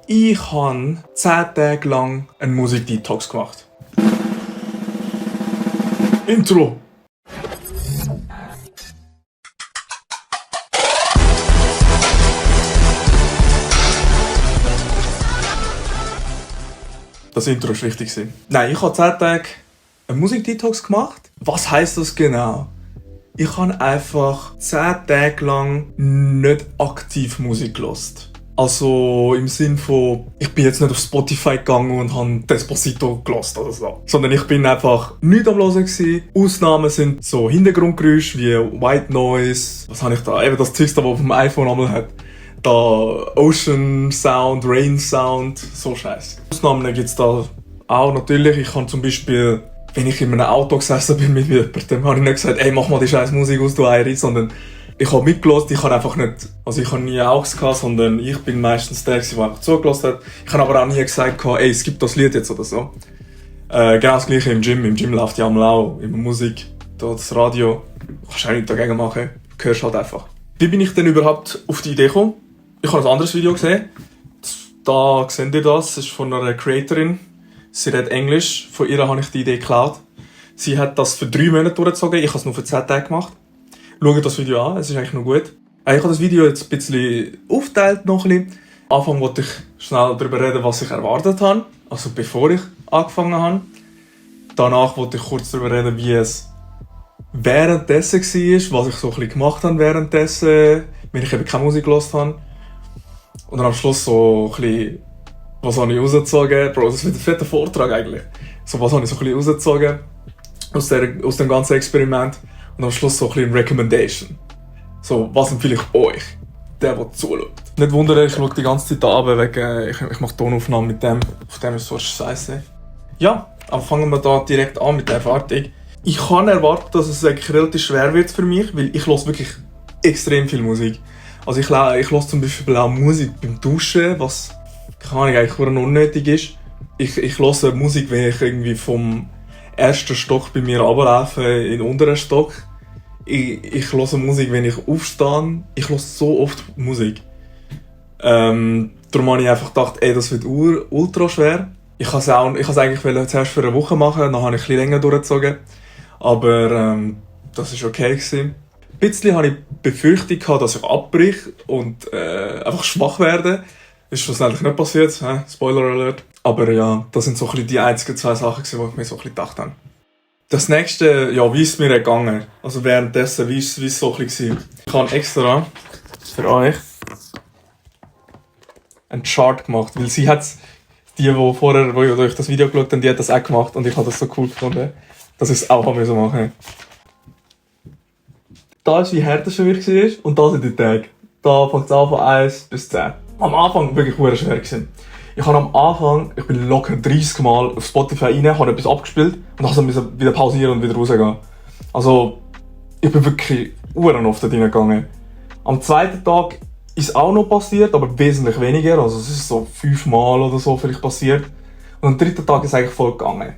Ich habe 10 Tage lang einen Musik-Detox gemacht. Intro! Das Intro war wichtig. Nein, ich habe 10 Tage einen Musik-Detox gemacht. Was heisst das genau? Ich habe einfach 10 Tage lang nicht aktiv Musik gehört. Also im Sinn von, ich bin jetzt nicht auf Spotify gegangen und habe Despacito gehört oder so. Sondern ich bin einfach nichts am Hören gewesen. Ausnahmen sind so Hintergrundgeräusche wie White Noise. Was habe ich da? Eben das Zeug, das auf dem iPhone einmal hat. Da Ocean Sound, Rain Sound, so Scheiß. Ausnahmen gibt es da auch natürlich. Ich kann zum Beispiel, wenn ich in einem Auto gesessen bin mit jemandem, habe ich nicht gesagt, ey, mach mal die scheiß Musik aus, du Eiri, sondern ich habe mitgehört, ich habe einfach nicht, also ich habe nie Angst gehabt, sondern ich bin meistens der, der einfach zugelassen hat. Ich habe aber auch nie gesagt, ey, es gibt das Lied jetzt oder so. Genau das gleiche im Gym. Im Gym läuft ja einmal auch immer Musik, da das Radio. Kannst du auch nichts dagegen machen, du hörst halt einfach. Wie bin ich denn überhaupt auf die Idee gekommen? Ich habe ein anderes Video gesehen. Da seht ihr das, das ist von einer Creatorin. Sie redet Englisch, von ihr habe ich die Idee geklaut. Sie hat das für 3 Monate durchgezogen, ich habe es nur für 10 Tage gemacht. Schaut das Video an, es ist eigentlich noch gut. Ich habe das Video jetzt ein bisschen aufgeteilt noch ein bisschen. Am Anfang wollte ich schnell darüber reden, was ich erwartet habe, also bevor ich angefangen habe. Danach wollte ich kurz darüber reden, wie es währenddessen war, was ich so ein bisschen gemacht habe währenddessen, wenn ich eben keine Musik gehört habe. Und dann am Schluss so ein bisschen, was habe ich rausgezogen? Bro, das wird ein fetter Vortrag eigentlich. So, was habe ich so ein bisschen rausgezogen aus dem ganzen Experiment. Und am Schluss so ein bisschen Recommendation. So, was empfehle ich euch? Der zuschaut. Nicht wundern, ich schaue die ganze Zeit da runter, wegen ich mache Tonaufnahmen mit dem. Auf dem ist so scheiße. Ja, aber fangen wir da direkt an mit der Erwartung. Ich kann erwarten, dass es eigentlich relativ schwer wird für mich, weil ich höre wirklich extrem viel Musik. Also ich höre zum Beispiel auch Musik beim Duschen, was keine Ahnung, eigentlich unnötig ist. Ich höre Musik, wenn ich irgendwie vom ersten Stock bei mir runterlaufe in den unteren Stock. Ich höre Musik, wenn ich aufstehe. Ich höre so oft Musik. Darum habe ich einfach gedacht, ey, das wird ultra schwer. Ich wollte es eigentlich zuerst für eine Woche machen, dann habe ich ein bisschen länger durchgezogen. Aber das war okay gewesen. Ein bisschen hatte ich die Befürchtung, dass ich abbreche und einfach schwach werde. Ist schlussendlich nicht passiert, Spoiler Alert. Aber ja, das sind so ein bisschen die einzigen 2 Sachen, die ich mir so ein bisschen gedacht habe. Das nächste, ja, wie ist es mir gegangen? Also währenddessen, wie ist es so ein bisschen? Ich habe extra für euch einen Chart gemacht, weil sie hat die euch das Video geschaut haben, die hat das auch gemacht und ich habe das so cool gefunden, dass ich es auch machen musste. Da ist, wie hart es für mich war und da sind die Tage. Da fängt es an von 1 bis 10. Am Anfang wirklich sehr schwer gewesen. Ich bin locker 30 Mal auf Spotify rein, habe etwas abgespielt und dann musste ich wieder pausieren und wieder rausgehen. Also, ich bin wirklich sehr oft da reingegangen. Am zweiten Tag ist es auch noch passiert, aber wesentlich weniger. Also, es ist so 5 Mal oder so vielleicht passiert. Und am dritten Tag ist es eigentlich voll gegangen.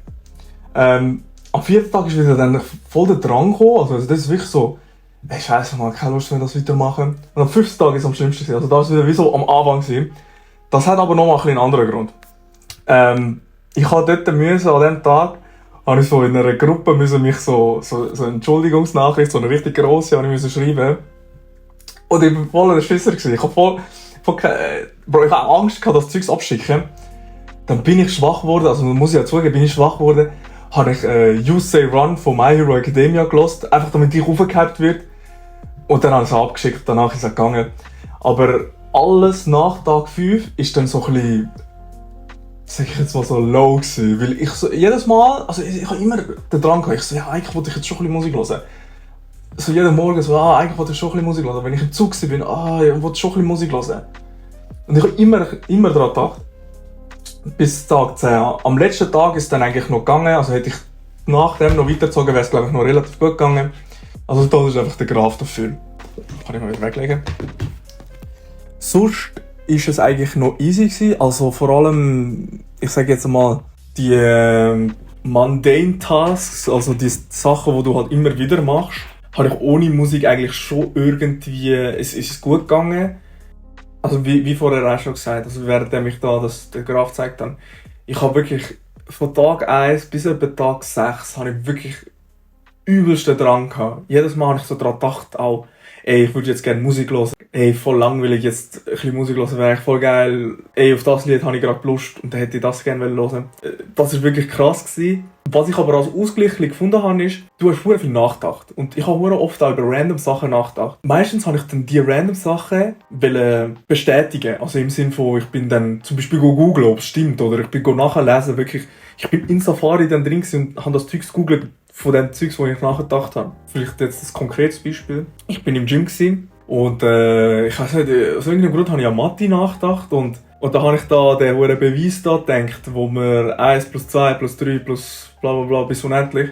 Am vierten Tag ist wieder dann voll der Drang gekommen. Also, das ist wirklich so, ey, scheiße, man, keine Lust, wenn wir das weitermachen. Und am 5. Tag ist es am schlimmsten. Also, da ist es wieder wie so am Anfang gewesen. Das hat aber noch mal einen anderen Grund. Ich habe dort an diesem Tag, habe ich so in einer Gruppe mich so eine Entschuldigungsnachricht, so eine richtig grosse, habe ich schreiben. Und ich war voll der Schisser gewesen. Ich habe ich habe Angst gehabt, das Zeugs abschicken. Dann bin ich schwach geworden, also muss ich ja zugeben, bin ich schwach geworden. Habe ich You Say Run von My Hero Academia gehört, einfach damit ich aufgehypt wird. Und dann habe ich es abgeschickt, danach ist es gegangen. Aber alles nach Tag 5 ist dann so ein bisschen, sag ich jetzt mal, so low gewesen. Weil ich so, jedes Mal, also ich habe immer den Drang gehabt, ich so, ja, eigentlich wollte ich jetzt schon ein bisschen Musik hören. So jeden Morgen so, eigentlich wollte ich schon ein bisschen Musik hören. Wenn ich im Zug bin, ich wollte schon ein bisschen Musik hören. Und ich habe immer daran gedacht. Bis Tag 10. Am letzten Tag ist es dann eigentlich noch gegangen, also hätte ich nach dem noch weitergezogen, wäre es glaube ich noch relativ gut gegangen. Also das ist einfach der Graph dafür. Kann ich mal wieder weglegen. Sonst war es eigentlich noch easy gewesen. Also vor allem, ich sage jetzt mal, die mundane Tasks, also die Sachen, die du halt immer wieder machst, habe ich ohne Musik eigentlich schon irgendwie, es ist gut gegangen. Also wie vorher auch schon gesagt, also während ich da den Graph gezeigt habe, ich habe wirklich von Tag 1 bis etwa Tag 6 habe ich wirklich übelsten Drang gehabt. Jedes Mal habe ich so daran gedacht, auch, ey, ich würde jetzt gerne Musik hören. Ey, voll langweilig, jetzt ein bisschen Musik hören wäre eigentlich voll geil. Ey, auf das Lied habe ich gerade Lust und dann hätte ich das gerne hören. Das war wirklich krass gewesen. Was ich aber als Ausgleich gefunden habe, ist, du hast sehr viel nachgedacht. Und ich habe sehr oft auch über random Sachen nachgedacht. Meistens habe ich dann die random Sachen bestätigen. Also im Sinne von, ich bin dann zum Beispiel googeln, ob es stimmt. Oder ich bin nachlesen, wirklich. Ich bin in Safari dann drin und habe das Zeug gegoogelt von den Zeugs, wo ich nachgedacht habe. Vielleicht jetzt ein konkretes Beispiel. Ich bin im Gym gewesen und ich weiß nicht, aus irgendeinem Grund habe ich an Mathe nachgedacht und da habe ich da den hohen Beweis da gedacht, wo man 1 plus 2 plus 3 plus bla bla bla bis unendlich,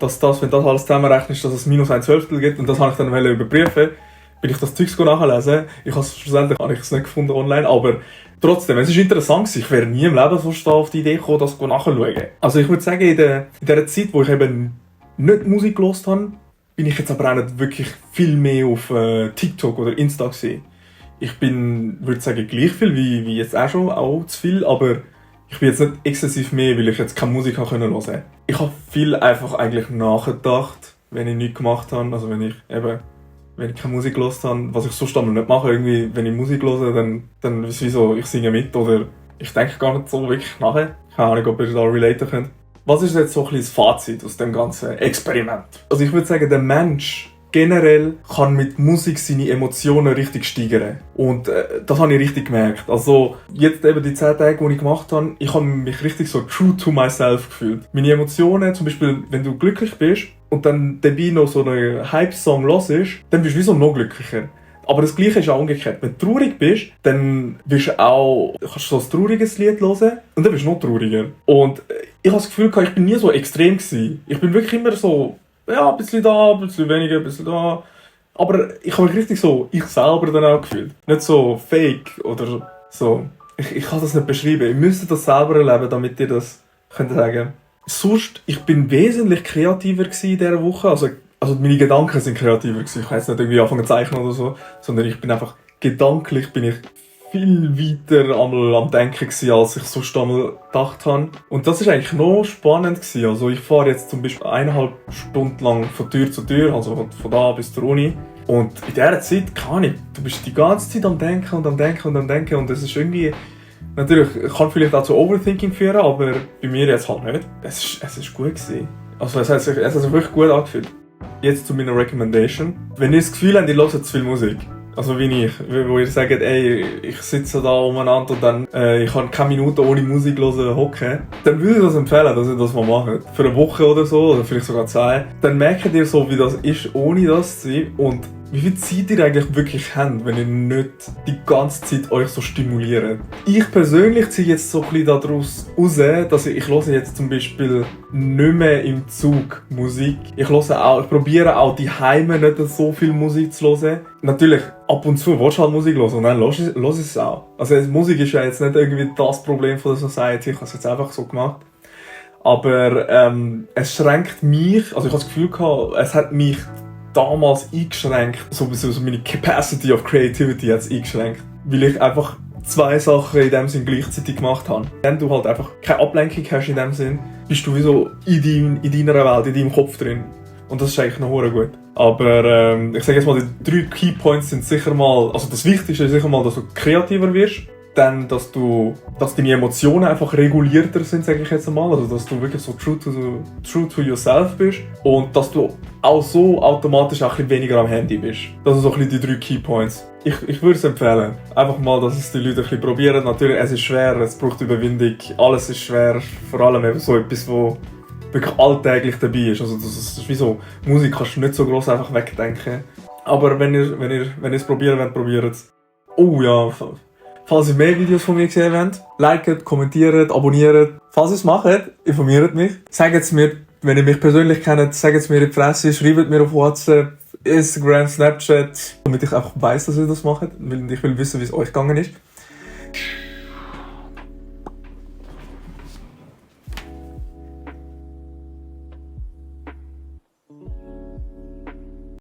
dass das, wenn das alles zusammenrechnet, dass es minus 1/12 gibt und das habe ich dann überprüfen. Bin ich das Zeugs nachlesen. Schlussendlich habe ich es nicht gefunden online, aber trotzdem, es ist interessant, ich wäre nie im Leben so auf die Idee gekommen, das nachzuschauen. Also ich würde sagen, in der Zeit, wo ich eben nicht Musik gehört habe, bin ich jetzt aber auch nicht wirklich viel mehr auf TikTok oder Insta gesehen. Ich bin, würde sagen, gleich viel wie jetzt auch zu viel, aber ich bin jetzt nicht exzessiv mehr, weil ich jetzt keine Musik hören konnte. Ich habe viel einfach eigentlich nachgedacht, wenn ich nichts gemacht habe, also wenn ich keine Musik gehört habe, was ich sonst einmal nicht mache, irgendwie, wenn ich Musik höre, dann ist es wie so, ich singe mit oder ich denke gar nicht so wirklich nachher. Keine Ahnung, ob ihr da relaten könnt. Was ist jetzt so ein bisschen das Fazit aus dem ganzen Experiment? Also ich würde sagen, der Mensch generell kann mit Musik seine Emotionen richtig steigern. Und das habe ich richtig gemerkt. Also jetzt eben die 10 Tage, die ich gemacht habe, ich habe mich richtig so true to myself gefühlt. Meine Emotionen, zum Beispiel, wenn du glücklich bist und dann dabei noch so einen Hype-Song hörst, dann bist du wie so noch glücklicher. Aber das Gleiche ist auch umgekehrt. Wenn du traurig bist, dann kannst du so ein trauriges Lied hören und dann bist du noch trauriger. Und ich habe das Gefühl, ich bin nie so extrem gewesen. Ich bin wirklich immer so, ja, ein bisschen da, ein bisschen weniger, ein bisschen da. Aber ich habe mich richtig so, ich selber dann auch gefühlt. Nicht so fake oder so. Ich kann das nicht beschreiben. Ihr müsst das selber erleben, damit ihr das könnt sagen. Sonst, ich bin wesentlich kreativer gewesen in dieser Woche. Also meine Gedanken sind kreativer gewesen. Ich habe jetzt nicht irgendwie angefangen zu zeichnen oder so, sondern ich bin einfach gedanklich viel weiter am Denken gewesen, als ich sonst einmal gedacht habe. Und das ist eigentlich noch spannend gewesen. Also ich fahre jetzt zum Beispiel 1,5 Stunden lang von Tür zu Tür, also von da bis zur Uni. Und in dieser Zeit, keine Ahnung, du bist die ganze Zeit am Denken und am Denken und am Denken und es ist irgendwie, natürlich, kann vielleicht auch zu Overthinking führen, aber bei mir jetzt halt nicht. Es ist gut gewesen. Also es hat sich wirklich gut angefühlt. Jetzt zu meiner Recommendation. Wenn ihr das Gefühl habt, ihr hört zu viel Musik, also wie ich, wo ihr sagt, ey, ich sitze da umeinander und dann ich kann keine Minute ohne Musik hören, hocken, dann würde ich das empfehlen, dass ihr das mal macht. Für eine Woche oder so, oder vielleicht sogar 2. Dann merkt ihr so, wie das ist, ohne das zu sein und wie viel Zeit ihr eigentlich wirklich habt, wenn ihr nicht die ganze Zeit euch so stimuliert. Ich persönlich ziehe jetzt so ein bisschen daraus raus, dass ich höre jetzt zum Beispiel nicht mehr im Zug Musik. Ich probiere auch die Heime nicht so viel Musik zu hören. Natürlich, ab und zu willst du halt Musik hören und dann hörst du es auch. Also Musik ist ja jetzt nicht irgendwie das Problem von der Society, ich habe es jetzt einfach so gemacht. Aber es schränkt mich, also ich habe das Gefühl gehabt, es hat mich damals eingeschränkt, so meine Capacity of Creativity hat es eingeschränkt, weil ich einfach 2 Sachen in dem Sinn gleichzeitig gemacht habe. Wenn du halt einfach keine Ablenkung hast in dem Sinn, bist du wie so in deiner Welt, in deinem Kopf drin. Und das ist eigentlich noch sehr gut. Aber ich sage jetzt mal, die 3 Keypoints sind sicher mal, also das Wichtigste ist sicher mal, dass du kreativer wirst. Dann, dass deine Emotionen einfach regulierter sind, sage ich jetzt einmal. Also, dass du wirklich so true to yourself bist. Und dass du auch so automatisch auch ein bisschen weniger am Handy bist. Das sind so ein bisschen die 3 Keypoints. Ich würde es empfehlen. Einfach mal, dass es die Leute ein bisschen probieren. Natürlich, es ist schwer, es braucht Überwindung. Alles ist schwer. Vor allem eben so etwas, wo wirklich alltäglich dabei ist. Also, das ist wie so, Musik kannst du nicht so gross einfach wegdenken. Aber wenn ihr es probieren wollt, probiert es. Oh ja, falls ihr mehr Videos von mir gesehen habt, liket, kommentiert, abonniert. Falls ihr es macht, informiert mich. Sagt es mir, wenn ihr mich persönlich kennt, sagt es mir in die Fresse, schreibt mir auf WhatsApp, Instagram, Snapchat, damit ich auch weiss, dass ihr das macht, weil ich will wissen, wie es euch gegangen ist.